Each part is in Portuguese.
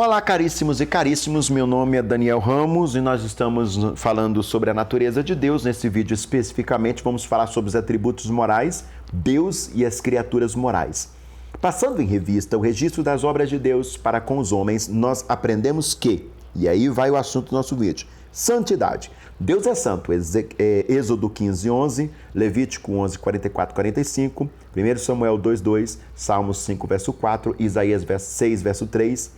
Olá, caríssimos e caríssimos, meu nome é Daniel Ramos e nós estamos falando sobre a natureza de Deus. Nesse vídeo especificamente vamos falar sobre os atributos morais, Deus e as criaturas morais. Passando em revista o registro das obras de Deus para com os homens, nós aprendemos que, e aí vai o assunto do nosso vídeo, santidade. Deus é santo, Êxodo 15:11, Levítico 11:44, 45, 1 Samuel 2:2, Salmos 5, verso 4, Isaías 6, verso 3,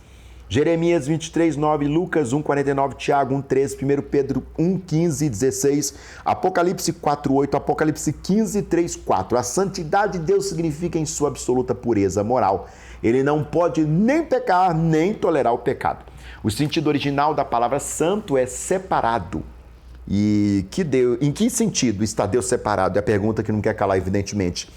Jeremias 23:9, Lucas 1:49, Tiago 1:13, 1 Pedro 1:15 e 16, Apocalipse 4:8, Apocalipse 15:3-4. A santidade de Deus significa em sua absoluta pureza moral. Ele não pode nem pecar, nem tolerar o pecado. O sentido original da palavra santo é separado. E em que sentido está Deus separado? É a pergunta que não quer calar, evidentemente.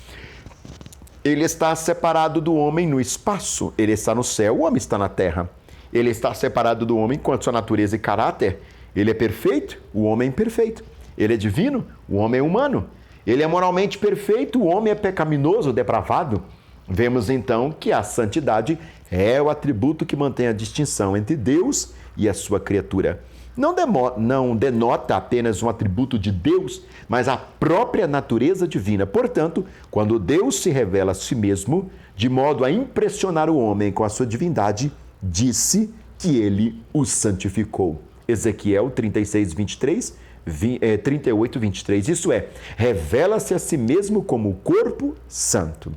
Ele está separado do homem no espaço. Ele está no céu, o homem está na terra. Ele está separado do homem quanto à sua natureza e caráter. Ele é perfeito, o homem é imperfeito. Ele é divino, o homem é humano. Ele é moralmente perfeito, o homem é pecaminoso, depravado. Vemos então que a santidade é o atributo que mantém a distinção entre Deus e a sua criatura. Não denota apenas um atributo de Deus, mas a própria natureza divina. Portanto, quando Deus se revela a si mesmo, de modo a impressionar o homem com a sua divindade, disse que ele o santificou. Ezequiel 36:23, 38:23. Isso é, revela-se a si mesmo como o corpo santo.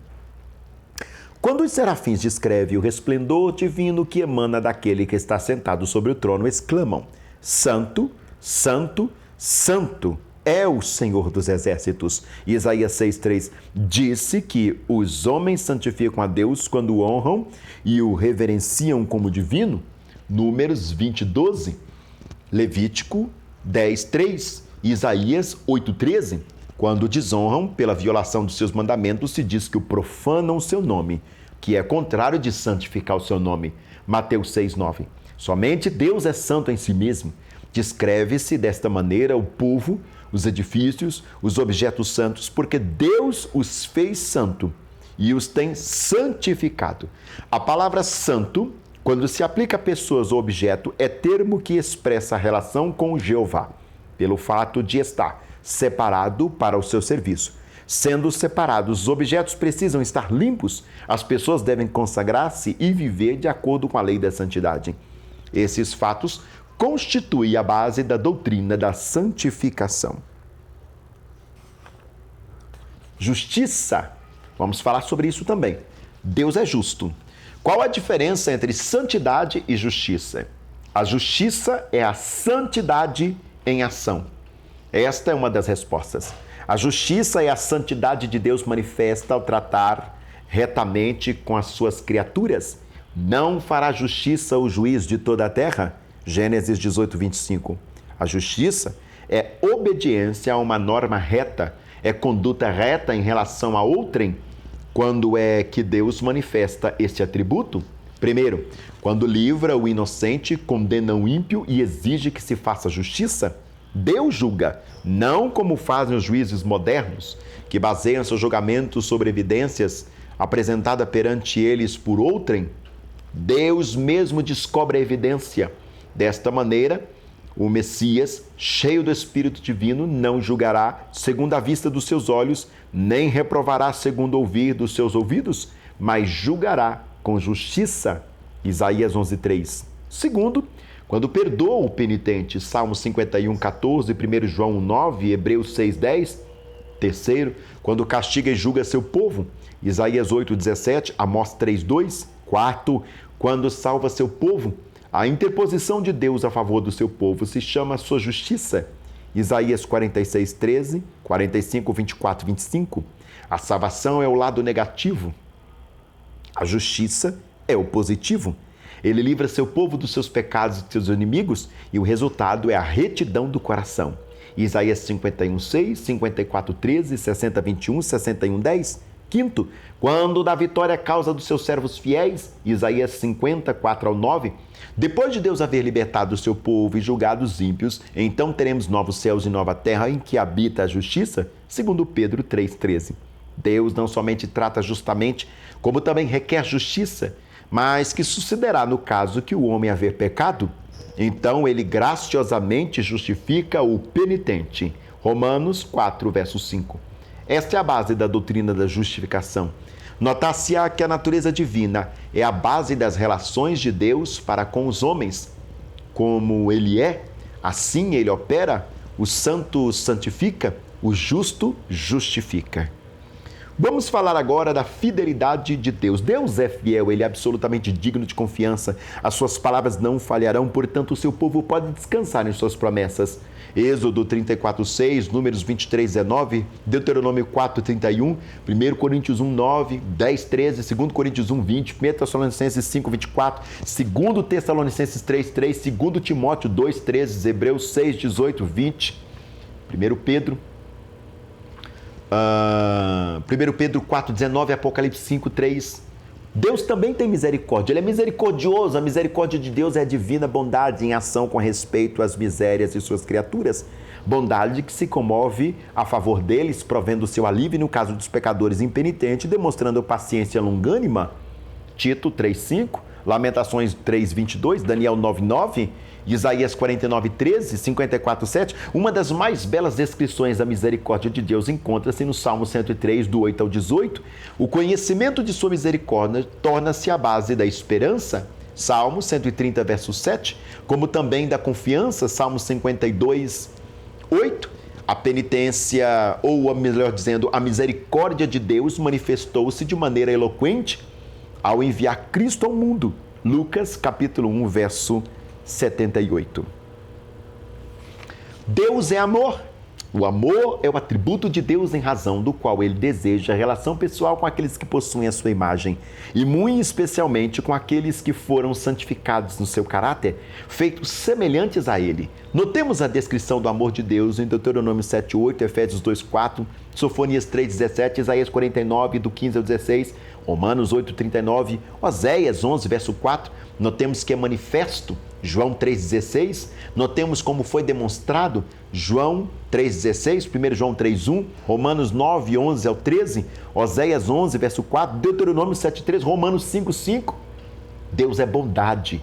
Quando os serafins descrevem o resplendor divino que emana daquele que está sentado sobre o trono, exclamam: Santo, Santo, Santo é o Senhor dos Exércitos. Isaías 6:3 disse que os homens santificam a Deus quando o honram e o reverenciam como divino. Números 20:12, Levítico 10:3, Isaías 8:13. Quando desonram pela violação dos seus mandamentos, se diz que o profanam o seu nome, que é contrário de santificar o seu nome. Mateus 6:9. Somente Deus é santo em si mesmo. Descreve-se desta maneira o povo, os edifícios, os objetos santos, porque Deus os fez santo e os tem santificado. A palavra santo, quando se aplica a pessoas ou objeto, é termo que expressa a relação com Jeová, pelo fato de estar separado para o seu serviço. Sendo separados, os objetos precisam estar limpos, as pessoas devem consagrar-se e viver de acordo com a lei da santidade. Esses fatos constituem a base da doutrina da santificação. Justiça. Vamos falar sobre isso também. Deus é justo. Qual a diferença entre santidade e justiça? A justiça é a santidade em ação. Esta é uma das respostas. A justiça é a santidade de Deus manifesta ao tratar retamente com as suas criaturas. Não fará justiça o juiz de toda a terra? Gênesis 18:25. A justiça é obediência a uma norma reta, é conduta reta em relação a outrem. Quando é que Deus manifesta este atributo? Primeiro, quando livra o inocente, condena o ímpio e exige que se faça justiça. Deus julga, não como fazem os juízes modernos, que baseiam seu julgamento sobre evidências apresentadas perante eles por outrem. Deus mesmo descobre a evidência. Desta maneira, o Messias, cheio do Espírito Divino, não julgará segundo a vista dos seus olhos, nem reprovará segundo o ouvir dos seus ouvidos, mas julgará com justiça. Isaías 11:3. Segundo, quando perdoa o penitente, Salmos 51:14, 1 João 9, Hebreus 6:10. Terceiro, quando castiga e julga seu povo, Isaías 8:17, Amós 3:2. Quarto, quando salva seu povo, a interposição de Deus a favor do seu povo se chama sua justiça. Isaías 46:13, 45:24-25. A salvação é o lado negativo. A justiça é o positivo. Ele livra seu povo dos seus pecados e dos seus inimigos e o resultado é a retidão do coração. Isaías 51:6, 54:13, 60:21, 61:10. Quinto, quando dá vitória à causa dos seus servos fiéis, Isaías 50, 4-9, depois de Deus haver libertado o seu povo e julgado os ímpios, então teremos novos céus e nova terra em que habita a justiça, segundo Pedro 3,13. Deus não somente trata justamente, como também requer justiça, mas que sucederá no caso que o homem haver pecado. Então ele graciosamente justifica o penitente. Romanos 4, verso 5. Esta é a base da doutrina da justificação. Notar-se-á que a natureza divina é a base das relações de Deus para com os homens. Como ele é, assim ele opera, o santo santifica, o justo justifica. Vamos falar agora da fidelidade de Deus. Deus é fiel, Ele é absolutamente digno de confiança. As suas palavras não falharão, portanto o seu povo pode descansar em suas promessas. Êxodo 34:6, Números 23:19, Deuteronômio 4:31, 1 Coríntios 1:9, 10:13, 2 Coríntios 1:20, 1 Tessalonicenses 5:24, 2 Tessalonicenses 3:3, 2 Timóteo 2:13, Hebreus 6:18, 20, 1 Pedro 4:19, Apocalipse 5:3. Deus também tem misericórdia, Ele é misericordioso, a misericórdia de Deus é a divina bondade em ação com respeito às misérias de suas criaturas. Bondade que se comove a favor deles, provendo o seu alívio no caso dos pecadores impenitentes, demonstrando paciência longânima. Tito 3:5, Lamentações 3:22, Daniel 9:9, Isaías 49:13, 54:7. Uma das mais belas descrições da misericórdia de Deus encontra-se no Salmo 103, do 8 ao 18. O conhecimento de sua misericórdia torna-se a base da esperança, Salmo 130, verso 7, como também da confiança, Salmo 52, 8. A penitência, ou melhor dizendo, a misericórdia de Deus manifestou-se de maneira eloquente ao enviar Cristo ao mundo, Lucas capítulo 1, verso 78. Deus é amor. O amor é o atributo de Deus em razão do qual Ele deseja relação pessoal com aqueles que possuem a sua imagem e muito especialmente com aqueles que foram santificados no seu caráter, feitos semelhantes a Ele. Notemos a descrição do amor de Deus em Deuteronômio 7:8, Efésios 2:4, Sofonias 3:17, Isaías 49, do 15 ao 16, Romanos 8:39, Oséias 11, verso 4. Notemos que é manifesto, João 3,16. Notemos como foi demonstrado, João 3,16, 1 João 3,1, Romanos 9, 11 ao 13, Oséias 11, verso 4, Deuteronômio 7,3, Romanos 5,5. Deus é bondade.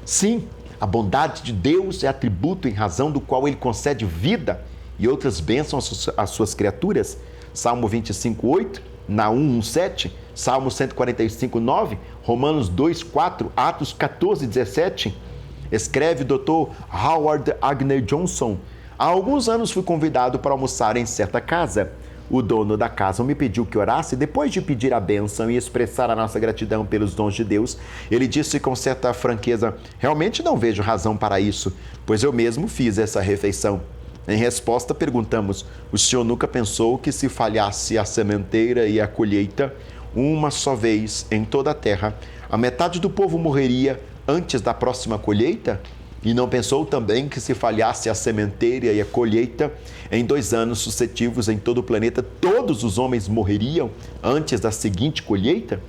Sim, a bondade de Deus é atributo em razão do qual Ele concede vida e outras bênçãos às suas criaturas. Salmo 25:8, Naum 1:7, Salmo 145:9, Romanos 2:4, Atos 14:17. Escreve o Dr. Howard Agner Johnson. Há alguns anos fui convidado para almoçar em certa casa. O dono da casa me pediu que orasse. Depois de pedir a bênção e expressar a nossa gratidão pelos dons de Deus, ele disse com certa franqueza: realmente não vejo razão para isso, pois eu mesmo fiz essa refeição. Em resposta, perguntamos: o senhor nunca pensou que se falhasse a sementeira e a colheita uma só vez em toda a terra, a metade do povo morreria antes da próxima colheita? E não pensou também que se falhasse a sementeira e a colheita, em 2 anos sucessivos em todo o planeta, todos os homens morreriam antes da seguinte colheita?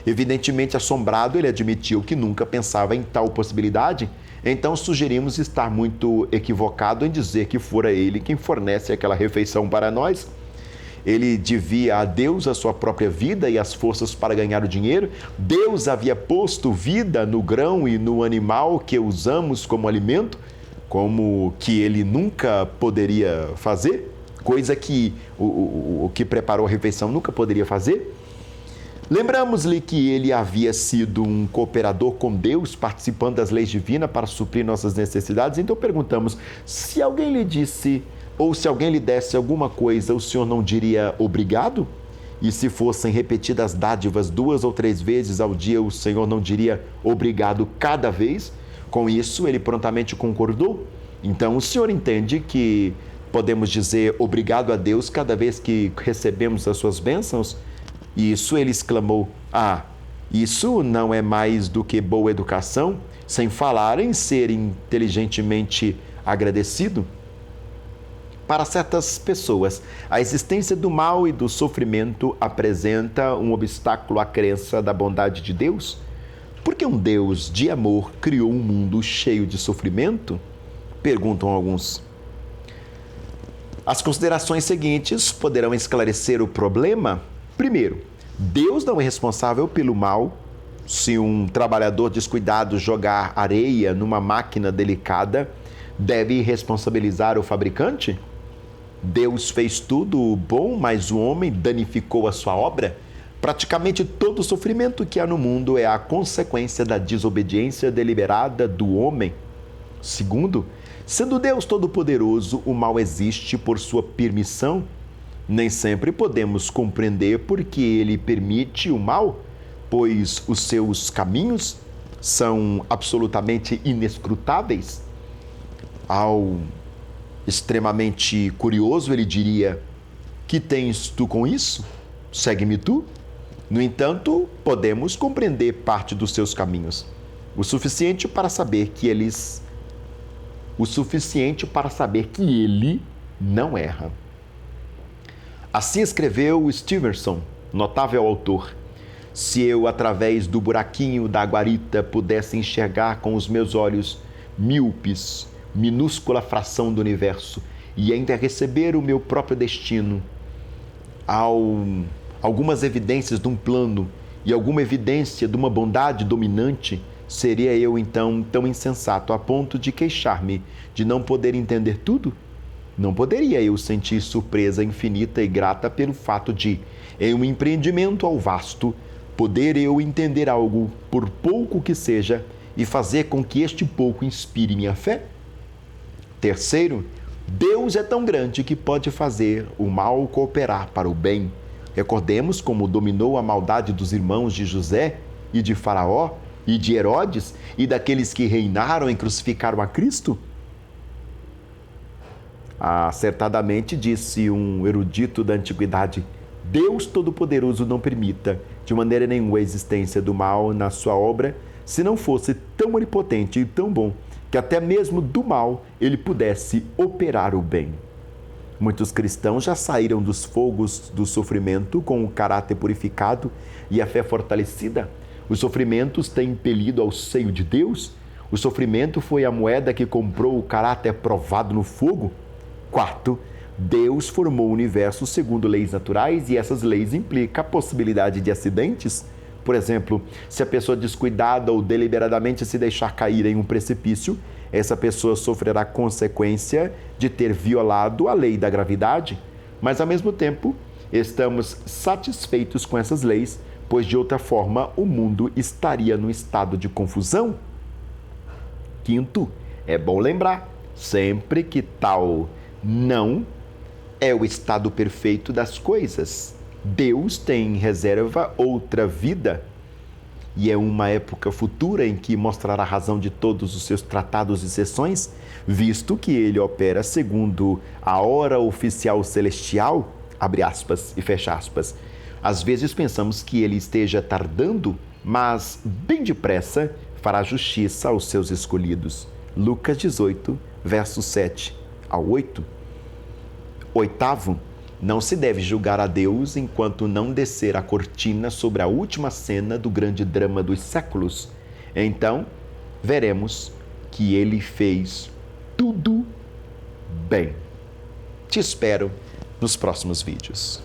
Evidentemente assombrado, ele admitiu que nunca pensava em tal possibilidade. Então sugerimos estar muito equivocado em dizer que fora ele quem fornece aquela refeição para nós. Ele devia a Deus a sua própria vida e as forças para ganhar o dinheiro. Deus havia posto vida no grão e no animal que usamos como alimento, como que ele nunca poderia fazer, coisa que o que preparou a refeição nunca poderia fazer. Lembramos-lhe que ele havia sido um cooperador com Deus, participando das leis divinas para suprir nossas necessidades. Então perguntamos: se alguém lhe disse, ou se alguém lhe desse alguma coisa, o senhor não diria obrigado? E se fossem repetidas dádivas 2 ou 3 vezes ao dia, o senhor não diria obrigado cada vez? Com isso, ele prontamente concordou. Então, o senhor entende que podemos dizer obrigado a Deus cada vez que recebemos as suas bênçãos? E isso ele exclamou: isso não é mais do que boa educação, sem falar em ser inteligentemente agradecido? Para certas pessoas, a existência do mal e do sofrimento apresenta um obstáculo à crença da bondade de Deus. Por que um Deus de amor criou um mundo cheio de sofrimento? Perguntam alguns. As considerações seguintes poderão esclarecer o problema. Primeiro, Deus não é responsável pelo mal Se um trabalhador descuidado jogar areia numa máquina delicada, deve responsabilizar o fabricante? Deus fez tudo bom, mas o homem danificou a sua obra? Praticamente todo o sofrimento que há no mundo é a consequência da desobediência deliberada do homem. Segundo, sendo Deus Todo-Poderoso, o mal existe por sua permissão. Nem sempre podemos compreender por que ele permite o mal, pois os seus caminhos são absolutamente inescrutáveis. Ao extremamente curioso, ele diria: que tens tu com isso? Segue-me tu? No entanto, podemos compreender parte dos seus caminhos, o suficiente para saber que ele não erra. Assim escreveu Stevenson, notável autor: se eu, através do buraquinho da guarita, pudesse enxergar com os meus olhos míopes minúscula fração do universo e ainda receber o meu próprio destino, algumas evidências de um plano e alguma evidência de uma bondade dominante, seria eu então tão insensato a ponto de queixar-me de não poder entender tudo? Não poderia eu sentir surpresa infinita e grata pelo fato de, em um empreendimento ao vasto, poder eu entender algo, por pouco que seja, e fazer com que este pouco inspire minha fé? Terceiro, Deus é tão grande que pode fazer o mal cooperar para o bem. Recordemos como dominou a maldade dos irmãos de José e de Faraó e de Herodes e daqueles que reinaram e crucificaram a Cristo. Acertadamente disse um erudito da antiguidade: Deus Todo-Poderoso não permita de maneira nenhuma a existência do mal na sua obra, se não fosse tão onipotente e tão bom que até mesmo do mal ele pudesse operar o bem. Muitos cristãos já saíram dos fogos do sofrimento com o caráter purificado e a fé fortalecida. Os sofrimentos têm impelido ao seio de Deus. O sofrimento foi a moeda que comprou o caráter provado no fogo. Quarto, Deus formou o universo segundo leis naturais e essas leis implicam a possibilidade de acidentes. Por exemplo, se a pessoa descuidada ou deliberadamente se deixar cair em um precipício, essa pessoa sofrerá consequência de ter violado a lei da gravidade. Mas, ao mesmo tempo, estamos satisfeitos com essas leis, pois, de outra forma, o mundo estaria num estado de confusão. Quinto, é bom lembrar sempre que tal não é o estado perfeito das coisas. Deus tem em reserva outra vida e é uma época futura em que mostrará a razão de todos os seus tratados e sessões, visto que ele opera segundo a hora oficial celestial, abre aspas e fecha aspas. Às vezes pensamos que ele esteja tardando, mas bem depressa fará justiça aos seus escolhidos. Lucas 18, versos 7 ao 8. Oitavo, não se deve julgar a Deus enquanto não descer a cortina sobre a última cena do grande drama dos séculos. Então, veremos que ele fez tudo bem. Te espero nos próximos vídeos.